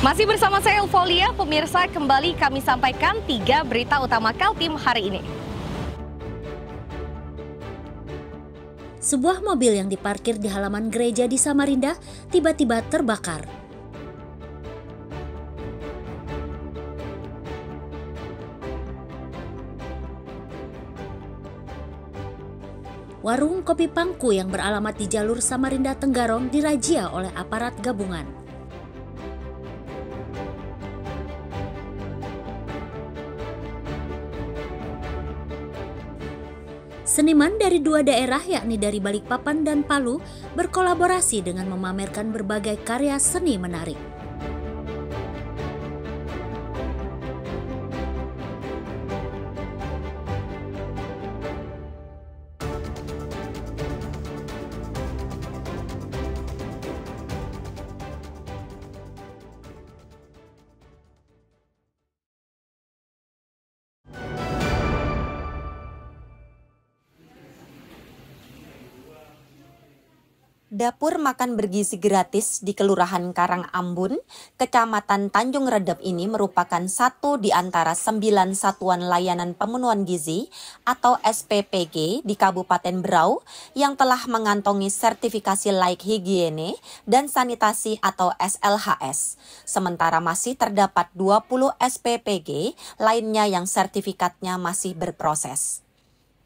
Masih bersama saya Elvolia, pemirsa, kembali kami sampaikan 3 berita utama Kaltim hari ini. Sebuah mobil yang diparkir di halaman gereja di Samarinda tiba-tiba terbakar. Warung kopi Pangku yang beralamat di jalur Samarinda Tenggarong dirazia oleh aparat gabungan. Seniman dari 2 daerah yakni dari Balikpapan dan Palu berkolaborasi dengan memamerkan berbagai karya seni menarik. Dapur makan bergizi gratis di Kelurahan Karangambun, Kecamatan Tanjung Redep ini merupakan satu di antara 9 satuan layanan pemenuhan gizi atau SPPG di Kabupaten Berau yang telah mengantongi sertifikasi layak higiene dan sanitasi atau SLHS. Sementara masih terdapat 20 SPPG lainnya yang sertifikatnya masih berproses.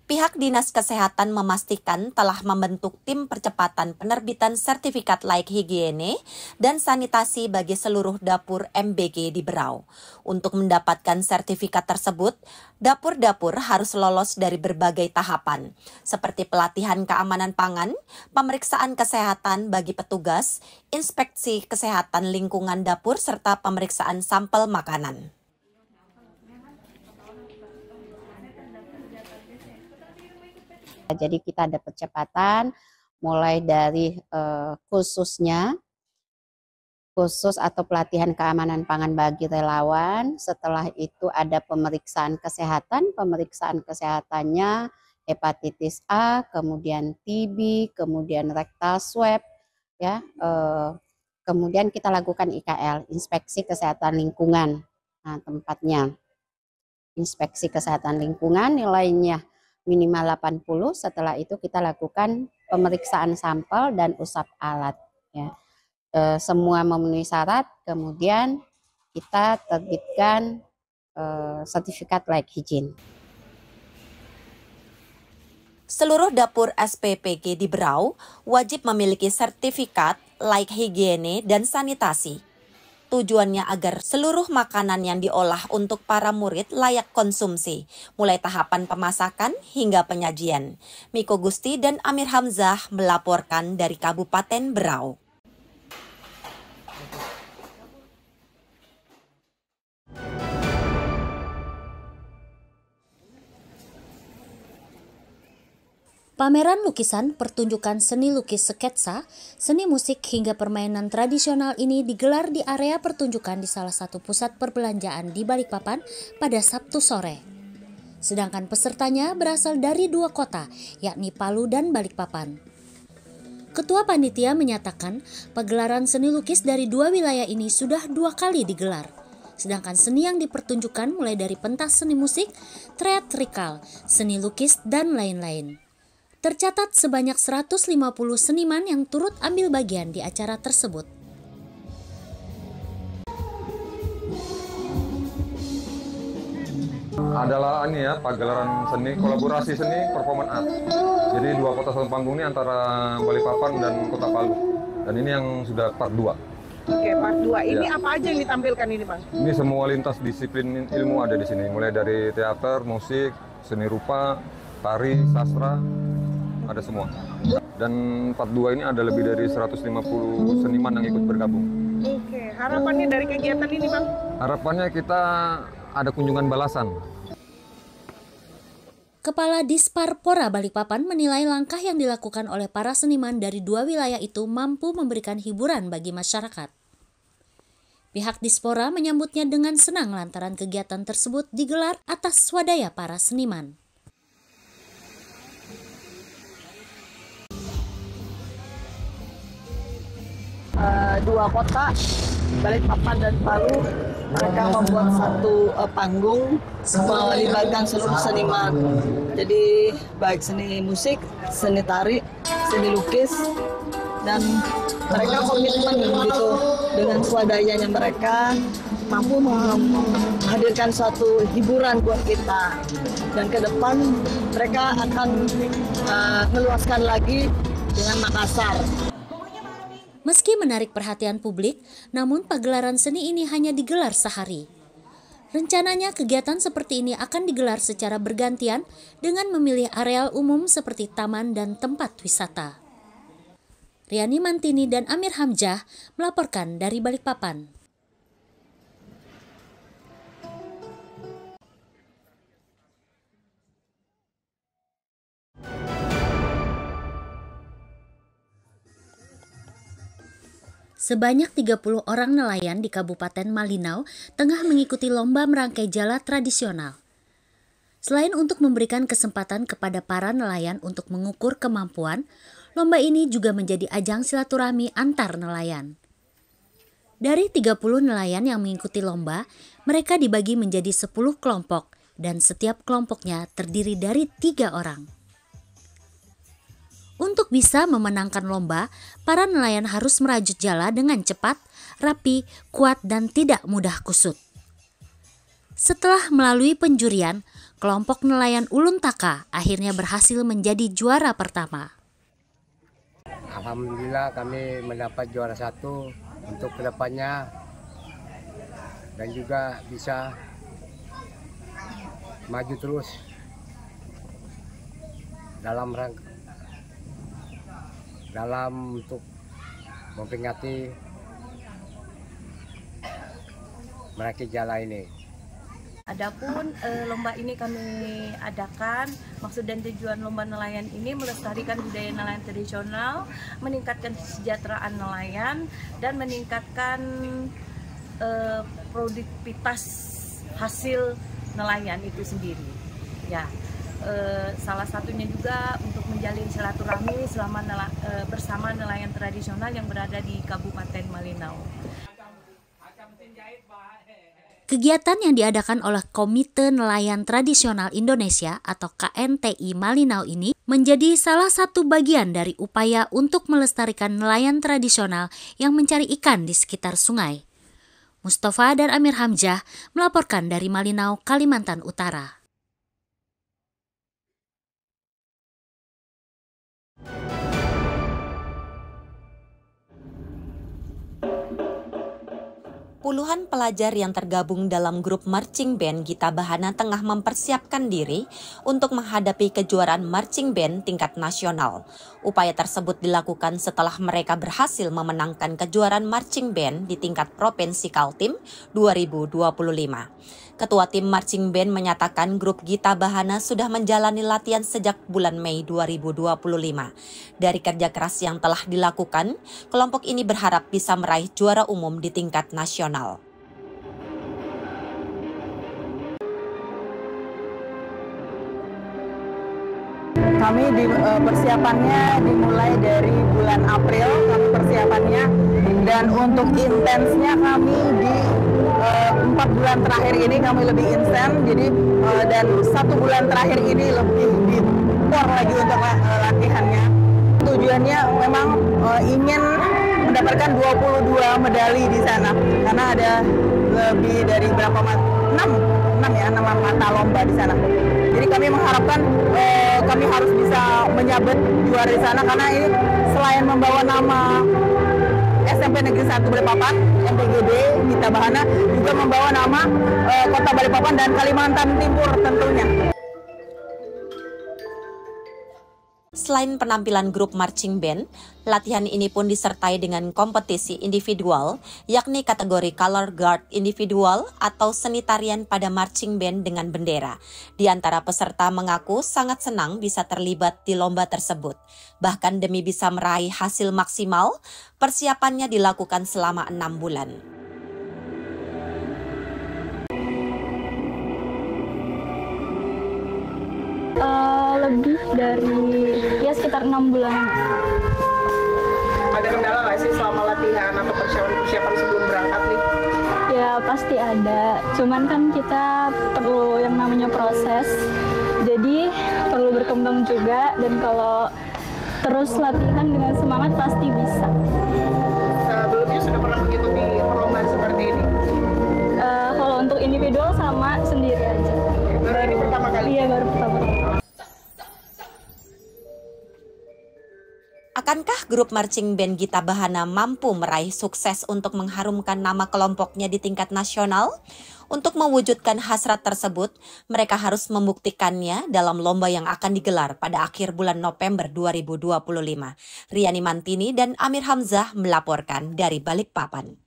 Pihak Dinas Kesehatan memastikan telah membentuk tim percepatan penerbitan sertifikat layak higiene dan sanitasi bagi seluruh dapur MBG di Berau. Untuk mendapatkan sertifikat tersebut, dapur-dapur harus lolos dari berbagai tahapan, seperti pelatihan keamanan pangan, pemeriksaan kesehatan bagi petugas, inspeksi kesehatan lingkungan dapur, serta pemeriksaan sampel makanan. Jadi kita ada percepatan mulai dari khusus atau pelatihan keamanan pangan bagi relawan. Setelah itu ada pemeriksaan kesehatannya hepatitis A, kemudian TB, kemudian rectal swab, ya. Kemudian kita lakukan IKL, inspeksi kesehatan lingkungan. Nah, tempatnya inspeksi kesehatan lingkungan nilainya minimal 80, setelah itu kita lakukan pemeriksaan sampel dan usap alat. Ya. Semua memenuhi syarat, kemudian kita terbitkan sertifikat layak hygiene. Seluruh dapur SPPG di Berau wajib memiliki sertifikat layak higiene dan sanitasi. Tujuannya agar seluruh makanan yang diolah untuk para murid layak konsumsi, mulai tahapan pemasakan hingga penyajian. Miko Gusti dan Amir Hamzah melaporkan dari Kabupaten Berau. Pameran lukisan, pertunjukan seni lukis sketsa, seni musik hingga permainan tradisional ini digelar di area pertunjukan di salah satu pusat perbelanjaan di Balikpapan pada Sabtu sore. Sedangkan pesertanya berasal dari 2 kota, yakni Palu dan Balikpapan. Ketua Panitia menyatakan pagelaran seni lukis dari 2 wilayah ini sudah 2 kali digelar. Sedangkan seni yang dipertunjukkan mulai dari pentas seni musik, teatrikal, seni lukis, dan lain-lain. Tercatat sebanyak 150 seniman yang turut ambil bagian di acara tersebut. Adalah ini ya, pagelaran seni, kolaborasi seni, performance art. Jadi 2 kota satu panggung ini antara Balikpapan dan Kota Palu. Dan ini yang sudah part 2. Oke, part 2. Ini ya. Apa aja yang ditampilkan ini, Bang? Ini semua lintas disiplin ilmu ada di sini. Mulai dari teater, musik, seni rupa, tari, sastra, ada semua. Dan part 2 ini ada lebih dari 150 seniman yang ikut bergabung. Oke, harapannya dari kegiatan ini, Bang? Harapannya kita ada kunjungan balasan. Kepala Disparpora Balikpapan menilai langkah yang dilakukan oleh para seniman dari 2 wilayah itu mampu memberikan hiburan bagi masyarakat. Pihak Dispora menyambutnya dengan senang lantaran kegiatan tersebut digelar atas swadaya para seniman. 2 kota Balikpapan dan Palu, mereka membuat satu panggung melibatkan seluruh seniman. Jadi baik seni musik, seni tari, seni lukis, dan mereka komitmen gitu dengan swadayanya mereka mampu menghadirkan suatu hiburan buat kita. Dan ke depan mereka akan meluaskan lagi dengan Makassar. Meski menarik perhatian publik, namun pagelaran seni ini hanya digelar sehari. Rencananya kegiatan seperti ini akan digelar secara bergantian dengan memilih areal umum seperti taman dan tempat wisata. Riani Mantini dan Amir Hamzah melaporkan dari Balikpapan. Sebanyak 30 orang nelayan di Kabupaten Malinau tengah mengikuti lomba merangkai jala tradisional. Selain untuk memberikan kesempatan kepada para nelayan untuk mengukur kemampuan, lomba ini juga menjadi ajang silaturahmi antar nelayan. Dari 30 nelayan yang mengikuti lomba, mereka dibagi menjadi 10 kelompok dan setiap kelompoknya terdiri dari 3 orang. Untuk bisa memenangkan lomba, para nelayan harus merajut jala dengan cepat, rapi, kuat, dan tidak mudah kusut. Setelah melalui penjurian, kelompok nelayan Ulun Taka akhirnya berhasil menjadi juara pertama. Alhamdulillah kami mendapat juara 1 untuk kedepannya dan juga bisa maju terus dalam untuk memperingati merangkai jala ini. Adapun lomba ini kami adakan, maksud dan tujuan lomba nelayan ini melestarikan budaya nelayan tradisional, meningkatkan kesejahteraan nelayan, dan meningkatkan produktivitas hasil nelayan itu sendiri. Ya, salah satunya juga untuk menjalin silaturahmi bersama nelayan tradisional yang berada di Kabupaten Malinau. Kegiatan yang diadakan oleh Komite Nelayan Tradisional Indonesia atau KNTI Malinau ini menjadi salah satu bagian dari upaya untuk melestarikan nelayan tradisional yang mencari ikan di sekitar sungai. Mustafa dan Amir Hamzah melaporkan dari Malinau, Kalimantan Utara. Puluhan pelajar yang tergabung dalam grup marching band Gita Bahana tengah mempersiapkan diri untuk menghadapi kejuaraan marching band tingkat nasional. Upaya tersebut dilakukan setelah mereka berhasil memenangkan kejuaraan marching band di tingkat Provinsi Kaltim 2025. Ketua tim marching band menyatakan grup Gita Bahana sudah menjalani latihan sejak bulan Mei 2025. Dari kerja keras yang telah dilakukan, kelompok ini berharap bisa meraih juara umum di tingkat nasional. Kami persiapannya dimulai dari bulan April, kami persiapannya, dan untuk intensnya kami di 4 bulan terakhir ini kami lebih intens, jadi dan 1 bulan terakhir ini lebih dipor lagi untuk latihannya. Tujuannya memang ingin mendapatkan 22 medali di sana, karena ada lebih dari berapa enam mata lomba di sana. Jadi kami mengharapkan kami harus bisa menyabet juara di sana, karena ini selain membawa nama SMP Negeri 1 Balikpapan, MPGB Gita Bahana, juga membawa nama Kota Balikpapan dan Kalimantan Timur tentunya. Selain penampilan grup marching band, latihan ini pun disertai dengan kompetisi individual, yakni kategori color guard individual atau seni tarian pada marching band dengan bendera. Di antara peserta mengaku sangat senang bisa terlibat di lomba tersebut. Bahkan demi bisa meraih hasil maksimal, persiapannya dilakukan selama 6 bulan. Lebih dari sekitar 6 bulan. Ada kendala nggak sih selama latihan atau persiapan sebelum berangkat nih? Ya pasti ada, cuman kan kita perlu yang namanya proses, jadi perlu berkembang juga, dan kalau terus latihan dengan semangat pasti bisa. Sebelumnya sudah pernah mengikuti perlombaan seperti ini? Kalau untuk individual sama sendiri aja. Baru ini pertama kali? Iya, baru pertama kali. Akankah grup marching band Gita Bahana mampu meraih sukses untuk mengharumkan nama kelompoknya di tingkat nasional? Untuk mewujudkan hasrat tersebut, mereka harus membuktikannya dalam lomba yang akan digelar pada akhir bulan November 2025. Riani Mantini dan Amir Hamzah melaporkan dari Balikpapan.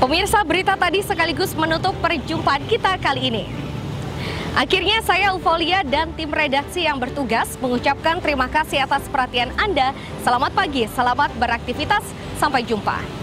Pemirsa, berita tadi sekaligus menutup perjumpaan kita kali ini. Akhirnya saya Ulfolia dan tim redaksi yang bertugas mengucapkan terima kasih atas perhatian Anda. Selamat pagi, selamat beraktivitas, sampai jumpa.